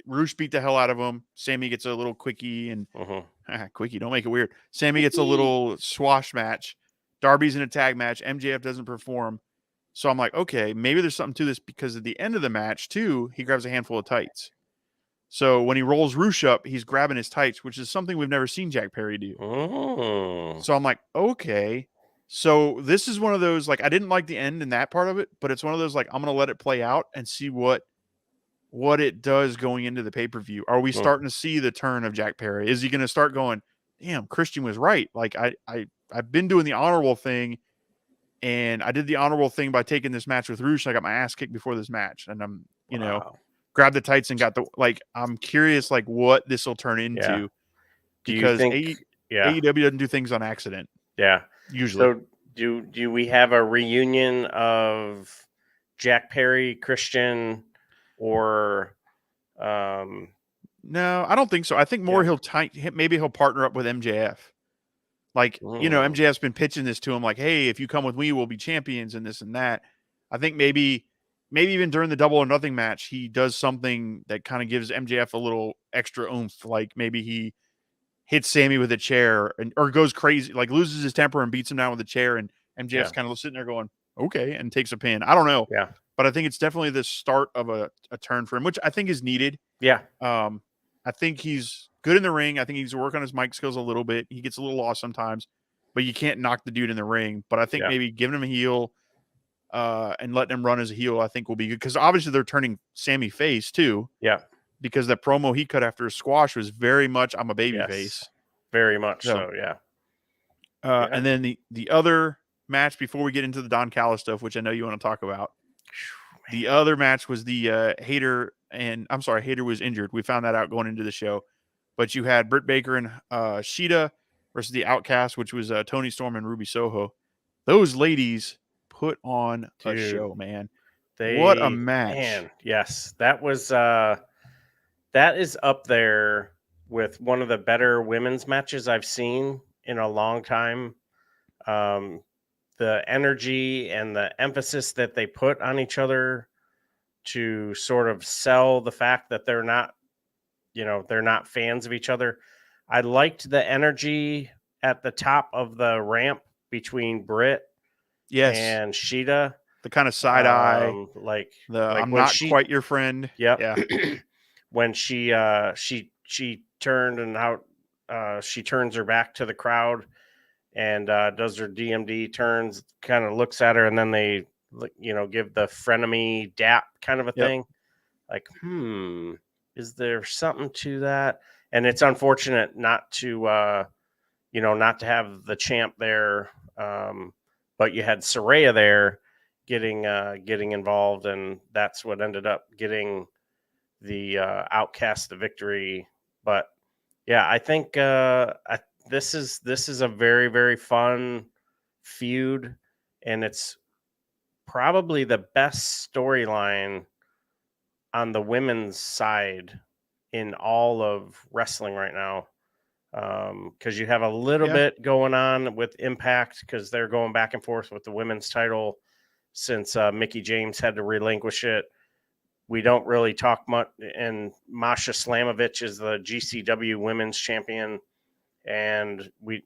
Roosh beat the hell out of him. Sammy gets a little quickie and quickie. Don't make it weird. Sammy gets a little swash match. Darby's in a tag match. MJF doesn't perform. So I'm like, okay, maybe there's something to this because at the end of the match too, he grabs a handful of tights. So when he rolls Roosh up, he's grabbing his tights, which is something we've never seen Jack Perry do. So I'm like, okay. So this is one of those, like, I didn't like the end in that part of it, but it's one of those, like, I'm going to let it play out and see what it does going into the pay-per-view. Are we starting to see the turn of Jack Perry? Is he going to start going, damn, Christian was right. Like, I've been doing the honorable thing, and I did the honorable thing by taking this match with Roosh. I got my ass kicked before this match, and I'm, you know, grabbed the tights and got the, like, I'm curious, like, what this will turn into. Because AEW doesn't do things on accident. Yeah. Usually. So do we have a reunion of Jack Perry, Christian, or no, I don't think so. I think more maybe he'll partner up with MJF. Like, you know, MJF's been pitching this to him like, hey, if you come with me, we'll be champions and this and that. I think maybe even during the Double or Nothing match, he does something that kind of gives MJF a little extra oomph. Like maybe he hits Sammy with a chair or goes crazy, like loses his temper and beats him down with a chair. And MJF's kind of sitting there going, okay, and takes a pin. I don't know. Yeah. But I think it's definitely the start of a turn for him, which I think is needed. Yeah. I think he's good in the ring. I think he's working on his mic skills a little bit. He gets a little lost sometimes, but you can't knock the dude in the ring. But I think maybe giving him a heel and letting him run as a heel, I think will be good. Because obviously they're turning Sammy face too. Yeah. Because that promo he cut after a squash was very much, I'm a baby face. Very much so, yeah. And then the other match before we get into the Don Callis stuff, which I know you want to talk about. The other match was the Hayter was injured. We found that out going into the show. But you had Britt Baker and Sheeta versus the Outcast, which was Toni Storm and Ruby Soho. Those ladies put on a show, man. What a match. Man, yes. That was that is up there with one of the better women's matches I've seen in a long time. The energy and the emphasis that they put on each other to sort of sell the fact that they're not fans of each other. I liked the energy at the top of the ramp between Britt and Sheeta. The kind of side eye, I'm not quite your friend. Yep. Yeah. When she turned and how she turns her back to the crowd and does her DMD turns, kind of looks at her, and then they, give the frenemy dap kind of a thing. Like, is there something to that? And it's unfortunate not to have the champ there. But you had Saraya there getting involved, and that's what ended up getting the Outcast the victory. But yeah, I think this is a very, very fun feud, and it's probably the best storyline on the women's side in all of wrestling right now. Because you have a little bit going on with Impact, because they're going back and forth with the women's title since Mickie James had to relinquish it. We don't really talk much, and Masha Slamovich is the GCW women's champion, and we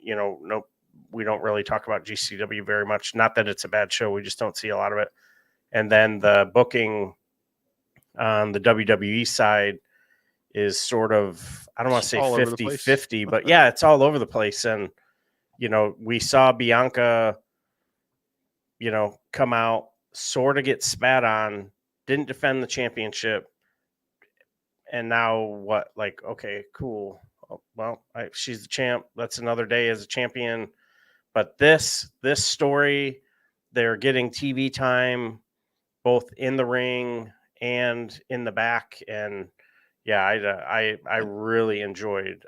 don't really talk about GCW very much. Not that it's a bad show, we just don't see a lot of it. And then the booking on the WWE side is sort of, I don't want to say 50-50, but yeah, it's all over the place. And, we saw Bianca, come out, sort of get spat on, didn't defend the championship. And now what? Like, okay, cool. Well, she's the champ. That's another day as a champion. But this story, they're getting TV time. both in the ring and in the back. And yeah, I really enjoyed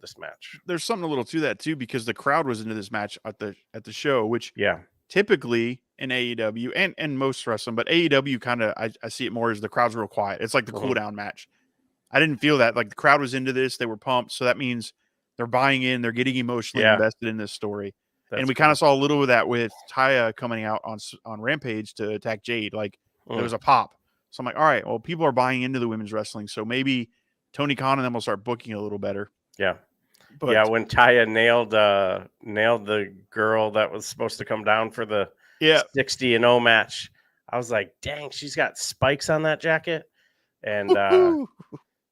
this match. There's something a little to that too, because the crowd was into this match at the show, which Yeah. typically in AEW and most wrestling, but AEW kind of I see it more as the crowd's real quiet. It's like the cool down match. I didn't feel that. Like the crowd was into this, they were pumped, so that means they're buying in, they're getting emotionally invested in this story. And we kind of saw a little of that with Taya coming out on Rampage to attack Jade. Like there was a pop. So I'm like, all right, well, people are buying into the women's wrestling, so maybe Tony Khan and them will start booking a little better. Yeah. But yeah, when Taya nailed the girl that was supposed to come down for the 60-0 match, I was like, dang, she's got spikes on that jacket. And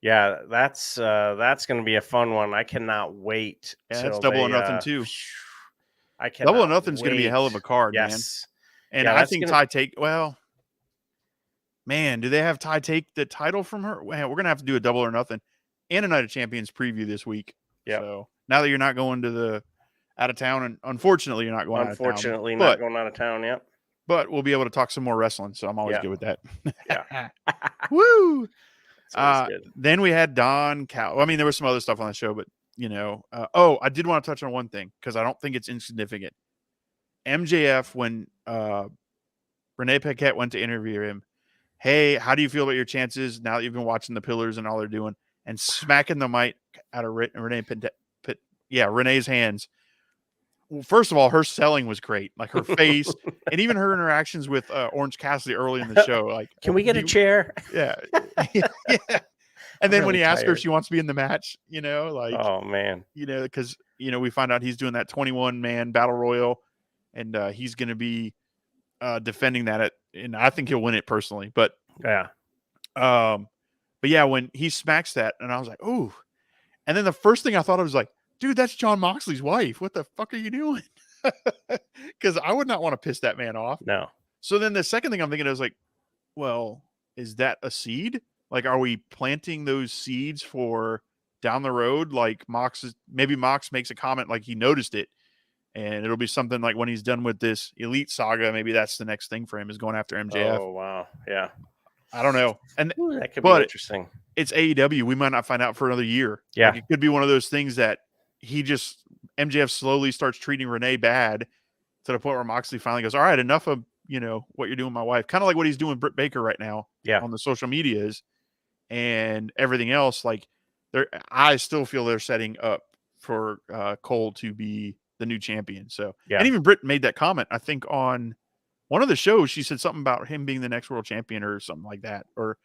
yeah, that's going to be a fun one. I cannot wait. Yeah, that's Double or Nothing too. I cannot Double or Nothing's going to be a hell of a card, man. And I think Ty take man, do they have Ty take the title from her? Man, we're going to have to do a Double or Nothing and a Night of Champions preview this week. Yeah. So now that you're not going to the out of town, and unfortunately you're not going out of town. Unfortunately not going out of town, yep. But we'll be able to talk some more wrestling, so I'm always good with that. Yeah. Woo! Then we had Don Cal. I mean, there was some other stuff on the show, but you know, I did want to touch on one thing because I don't think it's insignificant. MJF, when Renee Paquette went to interview him, hey, how do you feel about your chances now that you've been watching the Pillars and all they're doing, and smacking the mic out of Renee's hands. Well, first of all, her selling was great, like her face, and even her interactions with Orange Cassidy early in the show. Like, can we get a chair? Yeah, yeah. And then when he asked her if she wants to be in the match, you know, like, oh man, you know, because you know we find out he's doing that 21-man battle royal, and he's going to be defending that and I think he'll win it personally. But yeah, when he smacks that, and I was like, ooh. And then the first thing I thought, I was like, dude, that's Jon Moxley's wife. What the fuck are you doing? Because I would not want to piss that man off. No. So then the second thing I'm thinking is like, well, is that a seed? Like, are we planting those seeds for down the road? Like maybe Mox makes a comment like he noticed it, and it'll be something like when he's done with this Elite saga, maybe that's the next thing for him is going after MJF. Oh, wow. Yeah. I don't know. And that could be interesting. It's AEW. We might not find out for another year. Yeah. Like, it could be one of those things that MJF slowly starts treating Renee bad to the point where Moxley finally goes, all right, enough of, you know, what you're doing with my wife. Kind of like what he's doing with Britt Baker right now on the social medias and everything else. Like, I still feel they're setting up for Cole to be the new champion. So, and even Britt made that comment, I think, on one of the shows. She said something about him being the next world champion or something like that. Or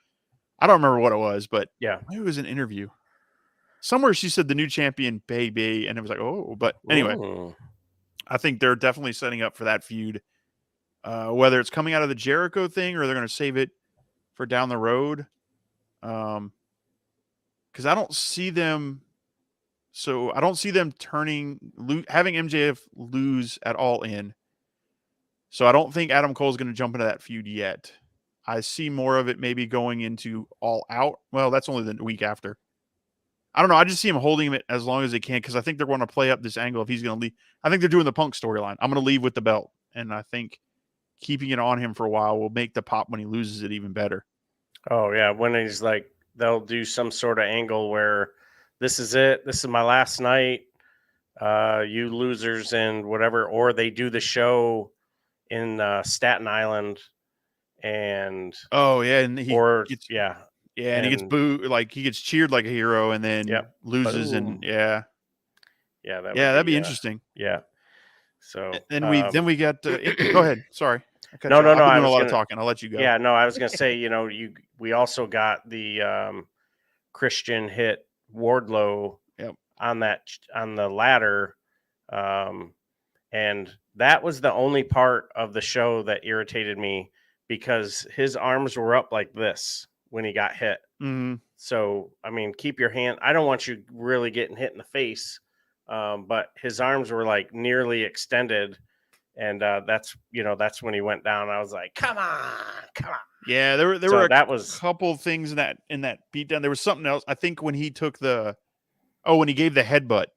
I don't remember what it was, but maybe it was an interview. Somewhere she said the new champion, baby, and it was like, oh, but anyway, I think they're definitely setting up for that feud. Whether it's coming out of the Jericho thing or they're going to save it for down the road. Because I don't see them. So I don't see them having MJF lose at All In. So I don't think Adam Cole's going to jump into that feud yet. I see more of it maybe going into All Out. Well, that's only the week after. I don't know. I just see him holding it as long as they can because I think they're going to play up this angle if he's going to leave. I think they're doing the Punk storyline. I'm going to leave with the belt. And I think keeping it on him for a while will make the pop when he loses it even better. Oh, yeah. When he's like, they'll do some sort of angle where this is it. This is my last night. You losers and whatever. Or they do the show in Staten Island. And and he gets, and he gets booed, like he gets cheered like a hero, and then loses, and that'd be interesting. Yeah. So then we got go ahead. Sorry. No. I've been doing a lot of talking. I'll let you go. Yeah, no, I was gonna say, you know, we also got the Christian hit Wardlow on the ladder, and that was the only part of the show that irritated me. Because his arms were up like this when he got hit. Mm-hmm. So, I mean, keep your hand. I don't want you really getting hit in the face. But his arms were like nearly extended. And that's when he went down. I was like, come on. Yeah, there were a couple things in that beatdown. There was something else. I think when he took when he gave the headbutt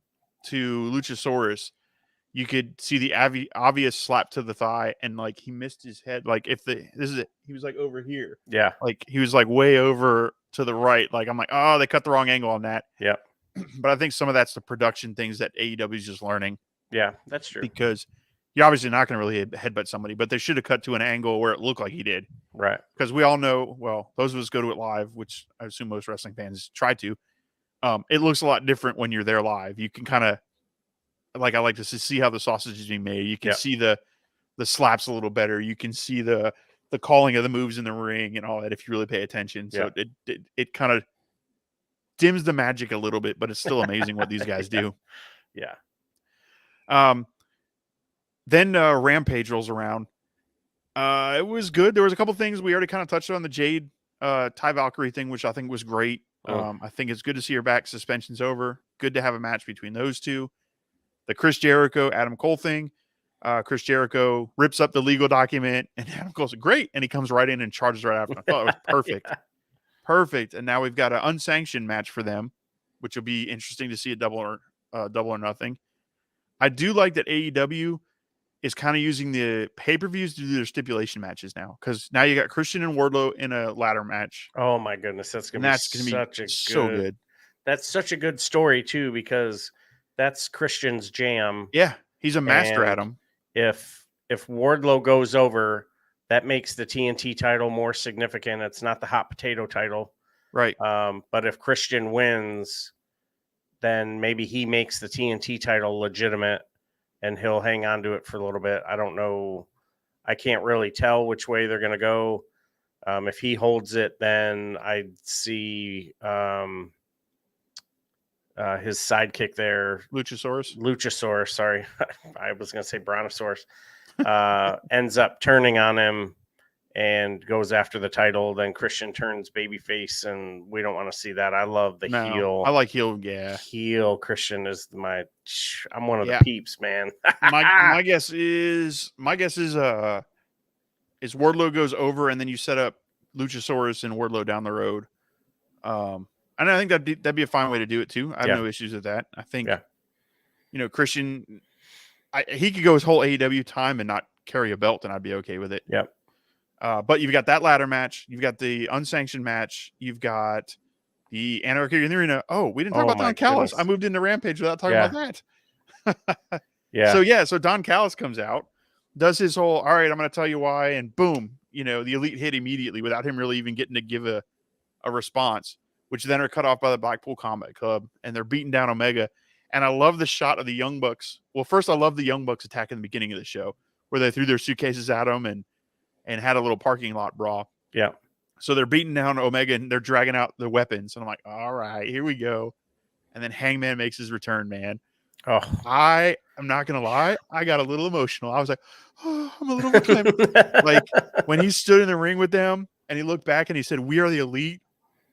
to Luchasaurus, you could see the obvious slap to the thigh, and like he missed his head. Like he was like over here. Yeah. Like he was like way over to the right. Like I'm like, oh, they cut the wrong angle on that. Yep. But I think some of that's the production things that AEW is just learning. Yeah, that's true. Because you're obviously not going to really headbutt somebody, but they should have cut to an angle where it looked like he did. Right. Because we all know, well, those of us go to it live, which I assume most wrestling fans try to. It looks a lot different when you're there live. You can kind of, like, I like to see how the sausage is being made. You can see the slaps a little better. You can see the calling of the moves in the ring and all that if you really pay attention. So it kind of dims the magic a little bit, but it's still amazing what these guys do. Yeah. Then Rampage rolls around. It was good. There was a couple things we already kind of touched on, the Jade Ty Valkyrie thing, which I think was great. I think it's good to see her back. Suspension's over. Good to have a match between those two. The Chris Jericho, Adam Cole thing. Chris Jericho rips up the legal document, and Adam Cole's great, and he comes right in and charges right after. I thought it was perfect. Perfect. And now we've got an unsanctioned match for them, which will be interesting to see a double or nothing. I do like that AEW is kind of using the pay-per-views to do their stipulation matches now, because now you got Christian and Wardlow in a ladder match. Oh my goodness, that's gonna be so good. That's such a good story too, because that's Christian's jam. Yeah, he's a master at them. If Wardlow goes over, that makes the TNT title more significant. It's not the hot potato title, right? But if Christian wins, then maybe he makes the TNT title legitimate, and he'll hang on to it for a little bit. I don't know. I can't really tell which way they're going to go. If he holds it, then I'd see his sidekick there. Luchasaurus, sorry. I was going to say Brontosaurus. Ends up turning on him and goes after the title. Then Christian turns babyface, and we don't want to see that. I love the heel. I like heel, yeah. Heel Christian is I'm one of the peeps, man. my guess is Wardlow goes over, and then you set up Luchasaurus and Wardlow down the road. And I think that'd be a fine way to do it too. I have no issues with that. I think, Christian, he could go his whole AEW time and not carry a belt, and I'd be okay with it. Yep. But you've got that ladder match. You've got the unsanctioned match. You've got the Anarchy in the Arena. Oh, we didn't talk about Don Callis. I moved into Rampage without talking about that. So Don Callis comes out, does his whole, all right, I'm going to tell you why, and boom, the Elite hit immediately without him really even getting to give a response, which then are cut off by the Blackpool Combat Club, and they're beating down Omega. And I love the shot of the Young Bucks. Well, first, I love the Young Bucks attack in the beginning of the show, where they threw their suitcases at them and had a little parking lot brawl. Yeah. So they're beating down Omega, and they're dragging out the weapons. And I'm like, all right, here we go. And then Hangman makes his return, man. Oh, I am not going to lie. I got a little emotional. I was like, oh, I'm a little emotional. Like when he stood in the ring with them and he looked back and he said, "We are the Elite."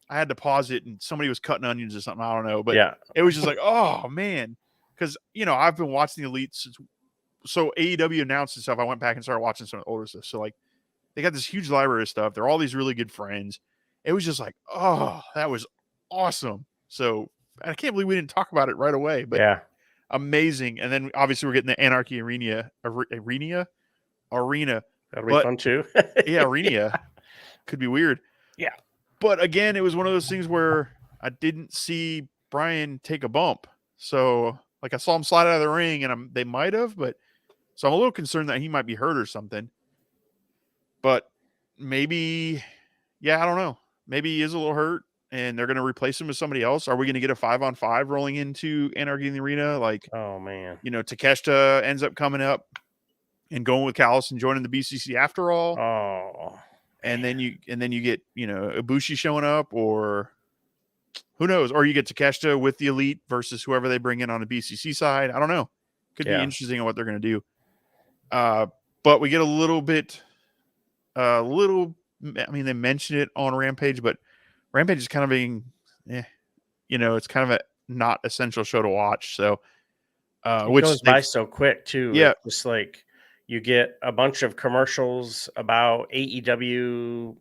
I had to pause it, and somebody was cutting onions or something. I don't know. But it was just like, oh, man. Because, I've been watching the Elite since. So AEW announced itself. I went back and started watching some of the older stuff. So, like, they got this huge library of stuff. They're all these really good friends. It was just like, oh, that was awesome. So I can't believe we didn't talk about it right away. But amazing. And then obviously we're getting the Anarchy Arena. That'll be fun too. Arena. Could be weird. Yeah. But again, it was one of those things where I didn't see Brian take a bump. So, like, I saw him slide out of the ring, and they might have, but so I'm a little concerned that he might be hurt or something. But maybe, I don't know. Maybe he is a little hurt, and they're going to replace him with somebody else. Are we going to get a 5-on-5 rolling into Anarchy in the Arena? Like, oh man, Takeshita ends up coming up and going with Callis and joining the BCC after all. Oh. And then you get, Ibushi showing up, or who knows? Or you get Takeshita with the Elite versus whoever they bring in on the BCC side. I don't know. Could be interesting on what they're going to do. But we get a little bit, I mean, they mentioned it on Rampage, but Rampage is kind of being, it's kind of a not essential show to watch. So, which goes by so quick too. Yeah. Just like, you get a bunch of commercials about AEW,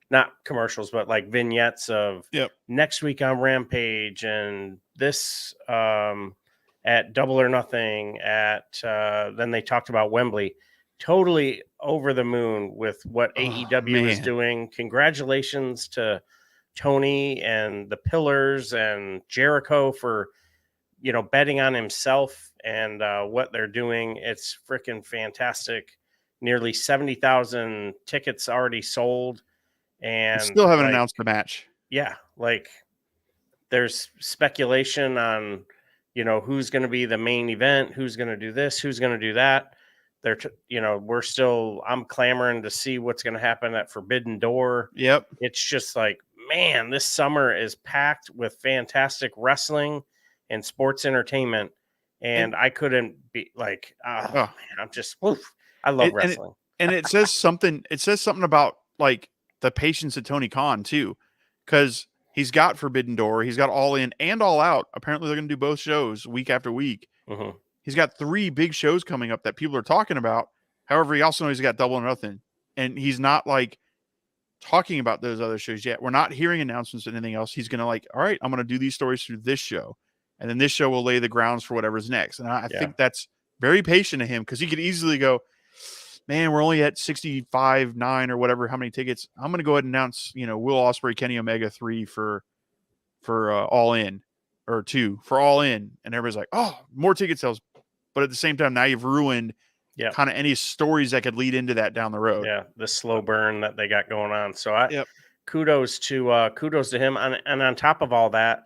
not commercials, but like vignettes of next week on Rampage and this. And at Double or Nothing, at then they talked about Wembley. Totally over the moon with what AEW is man. doing. Congratulations to Tony and the Pillars and Jericho for, you know, betting on himself and what they're doing. It's freaking fantastic. Nearly 70,000 tickets already sold. And Still haven't like, announced the match. yeah, like there's speculation on, you know, who's going to be the main event, who's going to do this, who's going to do that. You know, I'm clamoring to see what's going to happen at Forbidden Door. Yep. It's just like, man, this summer is packed with fantastic wrestling and sports entertainment. And I couldn't be like, man, I'm just, I love wrestling. And it says something about like the patience of Tony Khan too, because he's got Forbidden Door, he's got All In and All Out. Apparently they're going to do both shows week after week. Mm-hmm. He's got 3 big shows coming up that people are talking about. However, he also knows he's got Double or Nothing, and he's not like talking about those other shows yet. We're not hearing announcements or anything else. He's going to like, all right, I'm going to do these stories through this show, and then this show will lay the grounds for whatever's next. And I think that's very patient of him, because he could easily go, man, we're only at 65, 9 or whatever, how many tickets. I'm going to go ahead and announce, you know, Will Ospreay, Kenny Omega 3 for All In, or 2 for All In. And everybody's like, oh, more ticket sales. But at the same time, now you've ruined kind of any stories that could lead into that down the road. Yeah, the slow burn that they got going on. So kudos to him. And on top of all that,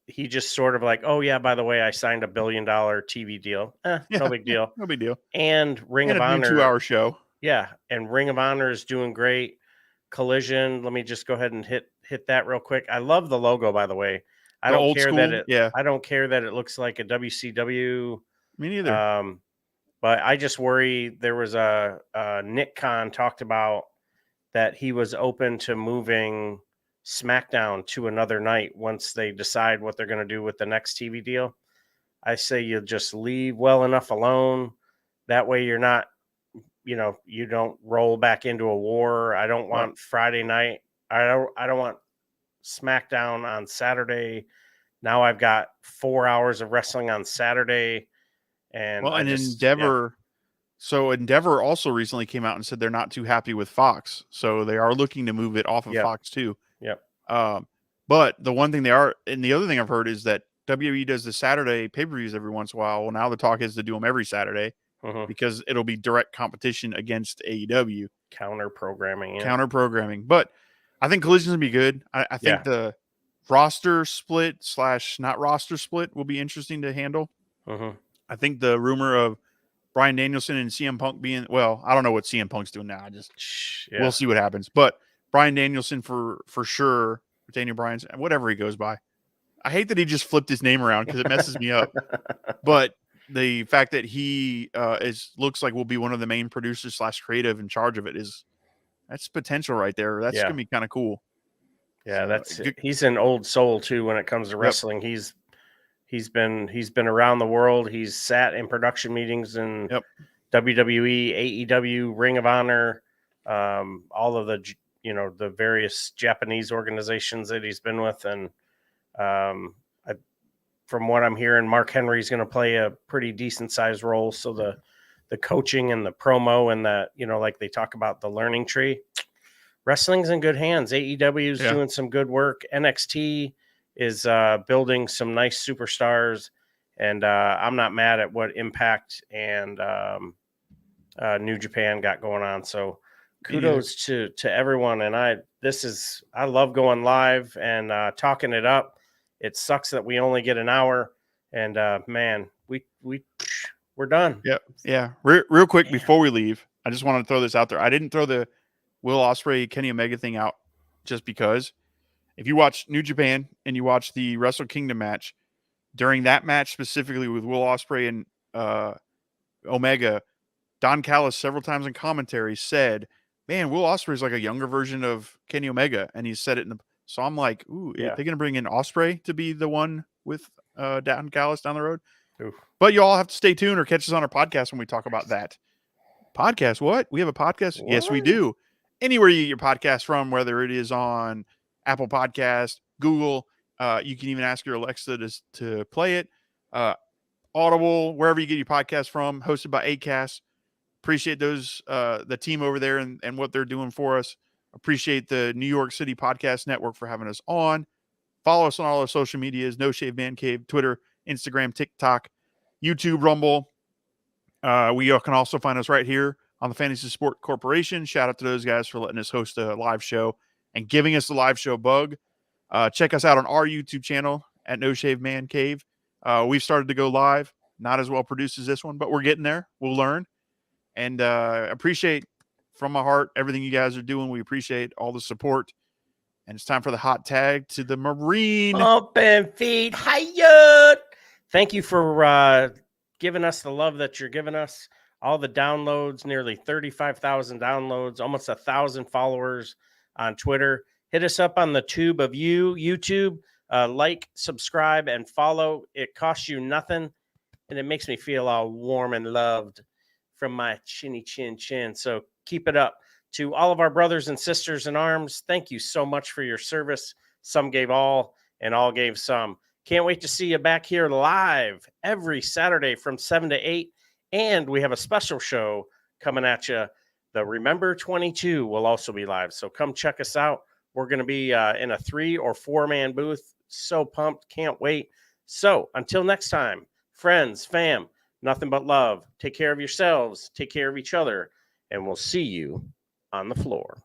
he just sort of like, oh yeah, by the way, I signed $1 billion TV deal. No big deal. No big deal. And Ring of Honor, 2-hour show. Yeah, and Ring of Honor is doing great. Collision. Let me just go ahead and hit that real quick. I love the logo, by the way. I don't care that it looks like a WCW. Me neither. But I just worry. There was a Nick Khan talked about that he was open to moving SmackDown to another night once they decide what they're going to do with the next TV deal. I say you just leave well enough alone. That way you're not, you know, you don't roll back into a war. I don't want Friday night. I don't want SmackDown on Saturday. Now I've got 4 hours of wrestling on Saturday. And Endeavor. So Endeavor also recently came out and said they're not too happy with Fox. So they are looking to move it off of Fox too. Yep. But the one thing they are, and the other thing I've heard is that WWE does the Saturday pay-per-views every once in a while. Well, now the talk is to do them every Saturday because it'll be direct competition against AEW. Counter programming. But I think Collision's gonna be good. I think the roster split / not roster split will be interesting to handle. I think the rumor of Bryan Danielson and CM Punk being, well, I don't know what CM Punk's doing now. We'll see what happens. But Bryan Danielson for sure, Daniel Bryan's, whatever he goes by. I hate that he just flipped his name around because it messes me up. But the fact that he looks like will be one of the main producers / creative in charge of it that's potential right there. That's gonna be kind of cool. Yeah, he's an old soul too when it comes to wrestling. He's been around the world. He's sat in production meetings in WWE, AEW, Ring of Honor, all of the, you know, the various Japanese organizations that he's been with. And from what I'm hearing, Mark Henry's going to play a pretty decent sized role. So the coaching and the promo and the, you know, like they talk about the learning tree, wrestling's in good hands. AEW is doing some good work. NXT is building some nice superstars, and I'm not mad at what Impact and New Japan got going on. So kudos to everyone. And I love going live and talking it up. It sucks that we only get an hour, and man, we're done. Yeah. Real quick before we leave, I just want to throw this out there. I didn't throw the Will Ospreay Kenny Omega thing out just because. If you watch New Japan and you watch the Wrestle Kingdom match, during that match specifically with Will Ospreay and Omega, Don Callis several times in commentary said, man, Will Ospreay is like a younger version of Kenny Omega. And he said it so I'm like, ooh, they're going to bring in Ospreay to be the one with Don Callis down the road. Oof. But you all have to stay tuned or catch us on our podcast when we talk about that. Podcast? What? We have a podcast? What? Yes, we do. Anywhere you get your podcast from, whether it is on Apple Podcast, Google, you can even ask your Alexa to play it. Audible, wherever you get your podcast from, hosted by Acast. Appreciate those, the team over there and what they're doing for us. Appreciate the New York City Podcast Network for having us on. Follow us on all our social medias, No Shave Man Cave, Twitter, Instagram, TikTok, YouTube, Rumble. We can also find us right here on the Fantasy Sport Corporation. Shout out to those guys for letting us host a live show and giving us the live show bug. Check us out on our YouTube channel at No Shave Man Cave. We've started to go live. Not as well produced as this one, but we're getting there. We'll learn. And appreciate from my heart everything you guys are doing. We appreciate all the support. And it's time for the hot tag to the Marine. Open feet, hiya! Thank you for giving us the love that you're giving us. All the downloads, nearly 35,000 downloads, almost 1,000 followers on Twitter. Hit us up on the tube of YouTube. Like, subscribe, and follow. It costs you nothing, and it makes me feel all warm and loved from my chinny chin. So keep it up. To all of our brothers and sisters in arms, thank you so much for your service. Some gave all, and all gave some. Can't wait to see you back here live every Saturday from 7 to 8. And we have a special show coming at you. The Remember 22 will also be live. So come check us out. We're going to be in a 3 or 4 man booth. So pumped. Can't wait. So until next time, friends, fam, nothing but love. Take care of yourselves. Take care of each other. And we'll see you on the floor.